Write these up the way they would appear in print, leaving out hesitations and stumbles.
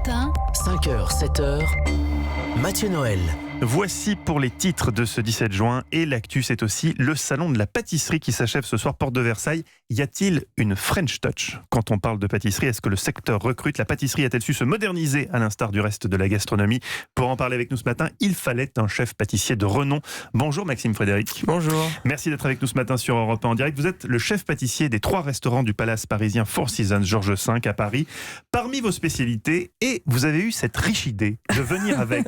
matin, 5h, 7h, Mathieu Noël. Voici pour les titres de ce 17 juin et l'actu, c'est aussi le salon de la pâtisserie qui s'achève ce soir, porte de Versailles. Y a-t-il une French touch quand on parle de pâtisserie? Est-ce que le secteur recrute? La pâtisserie a-t-elle su se moderniser à l'instar du reste de la gastronomie? Pour en parler avec nous ce matin, il fallait un chef pâtissier de renom. Bonjour Maxime Frédéric. Bonjour. Merci d'être avec nous ce matin sur Europe 1 en direct. Vous êtes le chef pâtissier des 3 restaurants du Palace parisien Four Seasons Georges V à Paris. Parmi vos spécialités, et vous avez eu cette riche idée de venir avec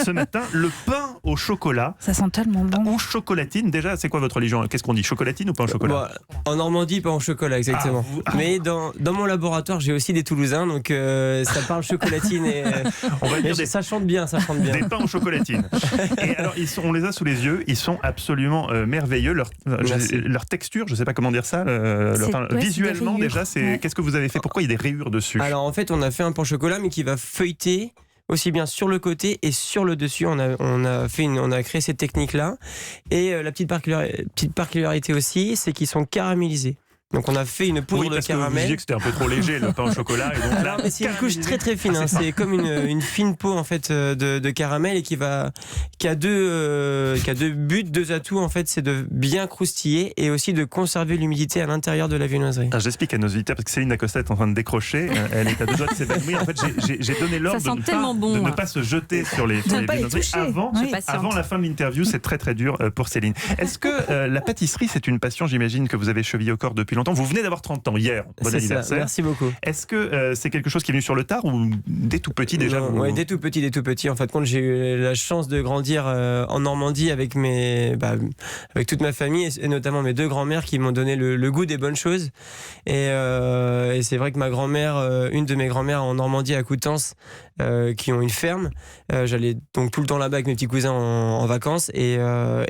ce matin le pain au chocolat. Ça sent tellement bon. Ou chocolatine. Déjà, c'est quoi votre religion? Qu'est-ce qu'on dit? Chocolatine ou pain au chocolat? En Normandie, pain au chocolat, exactement. Mais dans mon laboratoire, j'ai aussi des Toulousains, donc ça parle chocolatine et on va dire ça chante bien, ça chante bien. Des pains au chocolatine. Et alors, on les a sous les yeux, ils sont absolument merveilleux. Leur texture, je ne sais pas comment dire ça, visuellement déjà, qu'est-ce que vous avez fait? Pourquoi il y a des rayures dessus? Alors en fait, on a fait un pain au chocolat, mais qui va feuilleter aussi bien sur le côté et sur le dessus. On a créé cette technique-là. Et la petite particularité aussi, c'est qu'ils sont caramélisés. Donc on a fait une poudre de caramel. Vous disiez que c'était un peu trop léger le pain au chocolat. Et donc là, mais c'est une couche très très fine. C'est comme une fine peau en fait de caramel et qui a deux buts, deux atouts en fait, c'est de bien croustiller et aussi de conserver l'humidité à l'intérieur de la viennoiserie. J'explique à nos auditeurs parce que Céline Acosta est en train de décrocher. Elle est à deux doigts de s'évanouir. En fait, j'ai donné l'ordre de ne pas se jeter sur les viennoiseries avant la fin de l'interview. C'est très très dur pour Céline. Est-ce que la pâtisserie c'est une passion? J'imagine que vous avez chevillé au corps depuis longtemps. Vous venez d'avoir 30 ans hier. Bon anniversaire. Ça, merci beaucoup. Est-ce que c'est quelque chose qui est venu sur le tard ou dès tout petit déjà? Oui, dès tout petit. En fait, quand j'ai eu la chance de grandir en Normandie avec toute ma famille et notamment mes 2 grands-mères qui m'ont donné le goût des bonnes choses. Et c'est vrai que ma grand-mère, une de mes grand-mères en Normandie à Coutances, qui ont une ferme. J'allais donc tout le temps là-bas avec mes petits cousins en vacances. Et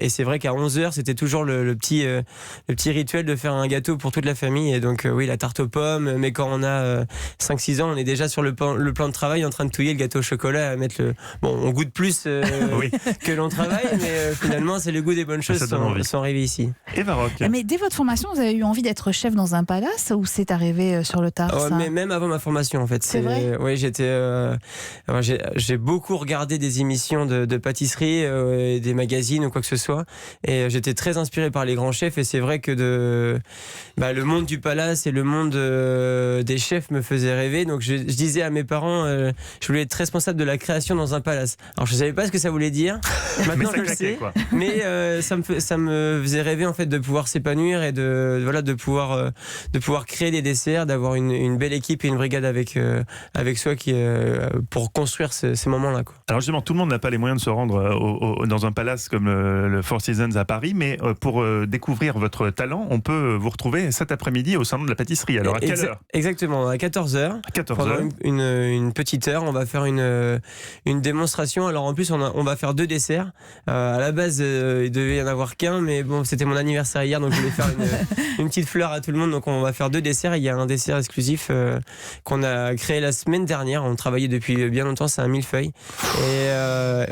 c'est vrai qu'à 11h, c'était toujours le petit rituel de faire un gâteau pour toute la famille. Et donc, oui, la tarte aux pommes. Mais quand on a 5-6 ans, on est déjà sur le plan de travail en train de touiller le gâteau au chocolat, à mettre on goûte plus que l'on travaille, mais finalement, c'est le goût des bonnes choses sont arrivés ici. Et Maroc. Mais dès votre formation, vous avez eu envie d'être chef dans un palace ou c'est arrivé sur le tard ça? Mais même avant ma formation, en fait. C'est vrai? Oui, j'ai beaucoup regardé des émissions de pâtisserie, des magazines ou quoi que ce soit. Et j'étais très inspiré par les grands chefs. Et c'est vrai que le monde du palace et le monde des chefs me faisait rêver. Donc je disais à mes parents, je voulais être responsable de la création dans un palace. Alors je ne savais pas ce que ça voulait dire. Maintenant je le sais. Mais ça me faisait rêver en fait de pouvoir s'épanouir et de pouvoir créer des desserts, d'avoir une belle équipe et une brigade avec soi pour construire ces moments-là, quoi. Alors justement, tout le monde n'a pas les moyens de se rendre dans un palace comme le Four Seasons à Paris, mais pour découvrir votre talent, on peut vous retrouver cet après-midi au salon de la pâtisserie. Alors à quelle heure? Exactement, à 14h. Pendant une petite heure, on va faire une démonstration. Alors en plus, on va faire 2 desserts. À la base, il devait y en avoir qu'un, mais bon, c'était mon anniversaire hier, donc je voulais faire une petite fleur à tout le monde. Donc on va faire 2 desserts. Il y a un dessert exclusif qu'on a créé la semaine dernière. On travaillait depuis bien longtemps, c'est un millefeuille. Et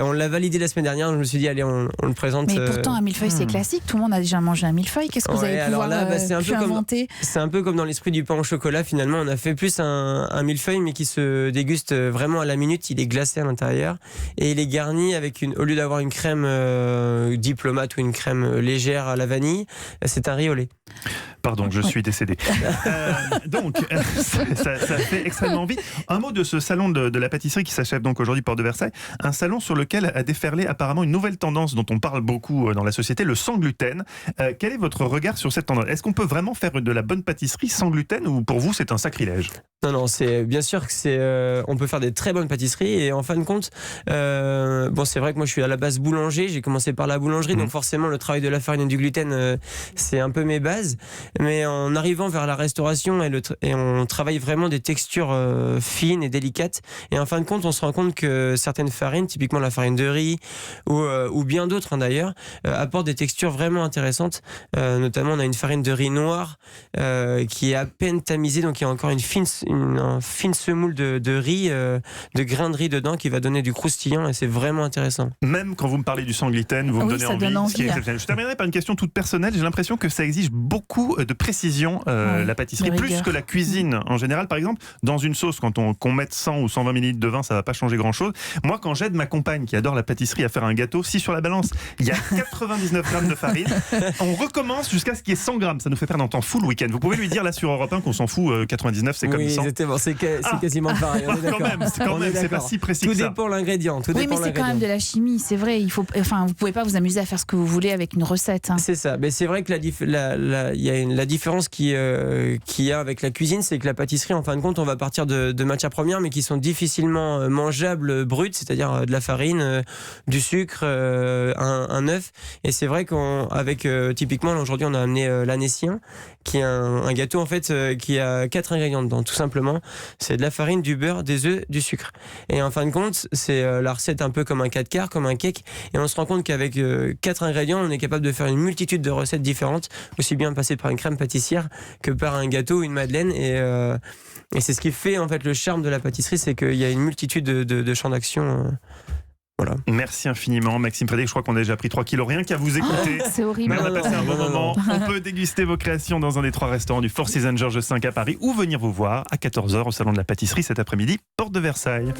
on l'a validé la semaine dernière. Je me suis dit, allez, on le présente. Mais pourtant, un millefeuille, c'est classique. Tout le monde a déjà mangé un millefeuille. Qu'est-ce que vous allez pouvoir inventer? C'est un peu comme dans l'esprit du pain au chocolat. Finalement, on a fait plus un millefeuille, mais qui se déguste vraiment à la minute. Il est glacé à l'intérieur. Et il est garni avec au lieu d'avoir une crème diplomate ou une crème légère à la vanille, c'est un riz au lait. Pardon, je suis décédé. Donc, ça fait extrêmement envie. Un mot de ce salon de la pâtisserie qui s'achève donc aujourd'hui porte de Versailles. Un salon sur lequel a déferlé apparemment une nouvelle tendance dont on parle beaucoup dans la société, le sans gluten. Quel est votre regard sur cette tendance? Est-ce qu'on peut vraiment faire de la bonne pâtisserie sans gluten ou pour vous c'est un sacrilège? Non, c'est bien sûr que on peut faire des très bonnes pâtisseries et en fin de compte, c'est vrai que moi je suis à la base boulanger, j'ai commencé par la boulangerie, donc forcément le travail de la farine et du gluten, c'est un peu mes bases. Mais en arrivant vers la restauration et on travaille vraiment des textures fines et délicates. Et en fin de compte, on se rend compte que certaines farines, typiquement la farine de riz ou bien d'autres d'ailleurs, apportent des textures vraiment intéressantes. Notamment, on a une farine de riz noir qui est à peine tamisée, donc il y a encore une fine semoule de riz, de grains de riz dedans qui va donner du croustillant et c'est vraiment intéressant. Même quand vous me parlez du sans gluten, vous me donnez envie. Ce qui est exceptionnel. Je terminerai par une question toute personnelle. J'ai l'impression que ça exige beaucoup de précision, la pâtisserie, plus que la cuisine en général. Par exemple, dans une sauce, qu'on mette 100 ou 120 ml de vin, ça va pas changer grand-chose. Moi, quand j'aide ma compagne qui adore la pâtisserie à faire un gâteau, si sur la balance, il y a 99 grammes de farine, on recommence jusqu'à ce qu'il y ait 100 grammes. Ça nous fait perdre un temps fou le week-end. Vous pouvez lui dire là sur Europe 1 qu'on s'en fout, 99 c'est comme 100. Oui, exactement, c'est quasiment pareil. On est quand même, c'est pas si précis tout que ça. Dépend l'ingrédient. Oui, mais c'est quand même de la chimie, c'est vrai. Vous pouvez pas vous amuser à faire ce que vous voulez avec une recette. C'est ça. Mais c'est vrai que il y a la différence qu'il y a avec la cuisine, c'est que la pâtisserie, en fin de compte, on va partir de matières premières, mais qui sont difficilement mangeables brutes, c'est-à-dire de la farine, du sucre, un œuf. Et c'est vrai qu'avec typiquement aujourd'hui, on a amené l'Anessien, qui est un gâteau en fait qui a 4 ingrédients dedans, tout simplement. C'est de la farine, du beurre, des œufs, du sucre. Et en fin de compte, c'est la recette un peu comme un 4 quarts, comme un cake. Et on se rend compte qu'avec 4 ingrédients, on est capable de faire une multitude de recettes différentes, aussi bien passer par une crème pâtissière que par un gâteau ou une madeleine. Et c'est ce qui fait en fait le charme de la pâtisserie, c'est qu'il y a une multitude de champs d'action. Voilà. Merci infiniment Maxime Frédéric, je crois qu'on a déjà pris 3 kilos rien qu'à vous écouter. C'est horrible. Mais on a passé un bon moment. On peut déguster vos créations dans un des 3 restaurants du Four Seasons Georges V à Paris ou venir vous voir à 14h au Salon de la Pâtisserie cet après-midi, porte de Versailles.